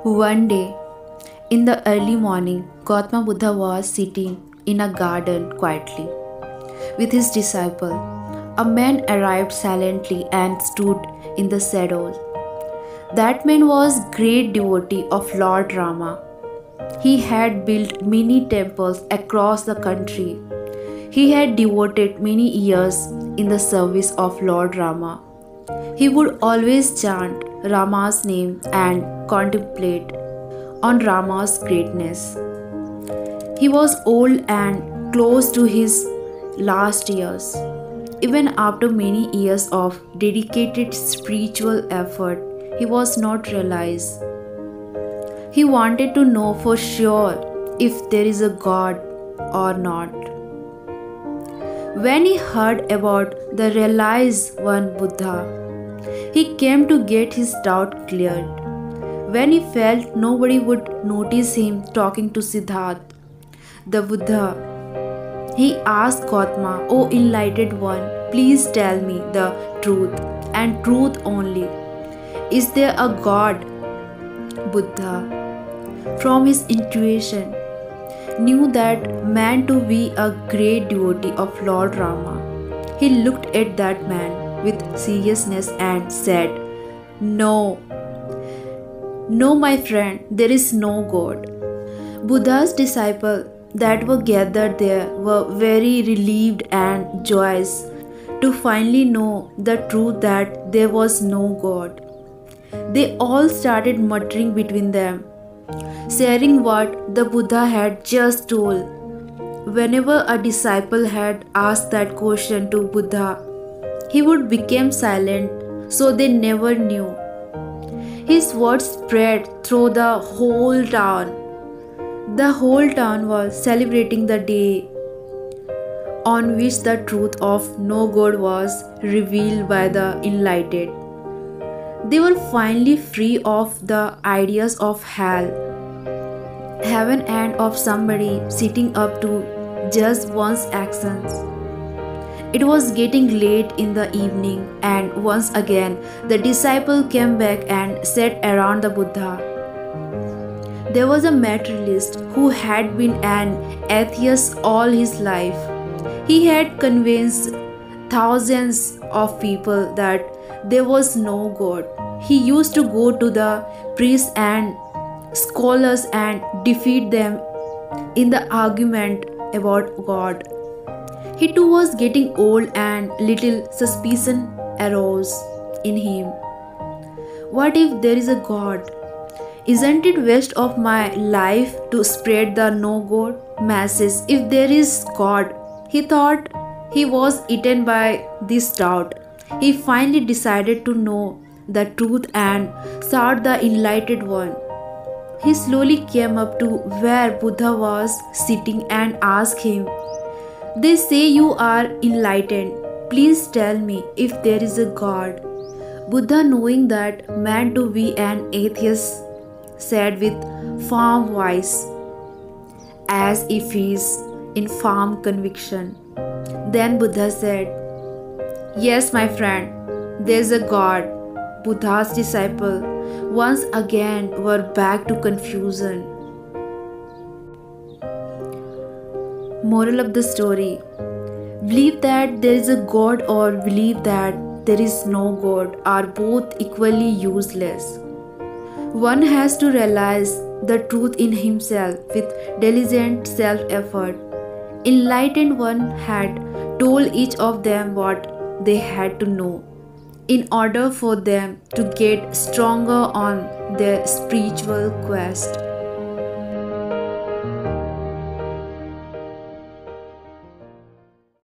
One day, in the early morning, Gautama Buddha was sitting in a garden quietly with his disciple. A man arrived silently and stood in the shadows. That man was great devotee of Lord Rama. He had built many temples across the country. He had devoted many years in the service of Lord Rama. He would always chant Rama's name and contemplate on Rama's greatness. He was old and close to his last years. Even after many years of dedicated spiritual effort, he was not realized. He wanted to know for sure if there is a God or not. When he heard about the realized one Buddha, he came to get his doubt cleared. When he felt nobody would notice him talking to Siddhartha, the Buddha, he asked Gautama, "O enlightened one, please tell me the truth and truth only. Is there a God?" Buddha, from his intuition, knew that man to be a great devotee of Lord Rama. He looked at that man with seriousness and said, "No, no, my friend, there is no God." Buddha's disciples that were gathered there were very relieved and joyous to finally know the truth that there was no God. They all started muttering between them, sharing what the Buddha had just told. Whenever a disciple had asked that question to Buddha, he would become silent, so they never knew. His words spread through the whole town. The whole town was celebrating the day on which the truth of no God was revealed by the enlightened. They were finally free of the ideas of hell, heaven, and of somebody sitting up to judge one's actions. It was getting late in the evening, and once again the disciple came back and sat around the Buddha. There was a materialist who had been an atheist all his life. He had convinced thousands of people that there was no God. He used to go to the priests and scholars and defeat them in the argument about God. He too was getting old, and little suspicion arose in him. What if there is a God? Isn't it waste of my life to spread the no God message if there is God? He thought. He was eaten by this doubt. He finally decided to know the truth and sought the enlightened one. He slowly came up to where Buddha was sitting and asked him, "They say you are enlightened. Please tell me if there is a God." Buddha, knowing that man to be an atheist, said with firm voice, as if he is in firm conviction. Then Buddha said, "Yes, my friend, there is a God." Buddha's disciples once again were back to confusion. Moral of the story: believe that there is a God or believe that there is no God are both equally useless. One has to realize the truth in himself with diligent self-effort. Enlightened one had told each of them what they had to know in order for them to get stronger on their spiritual quest.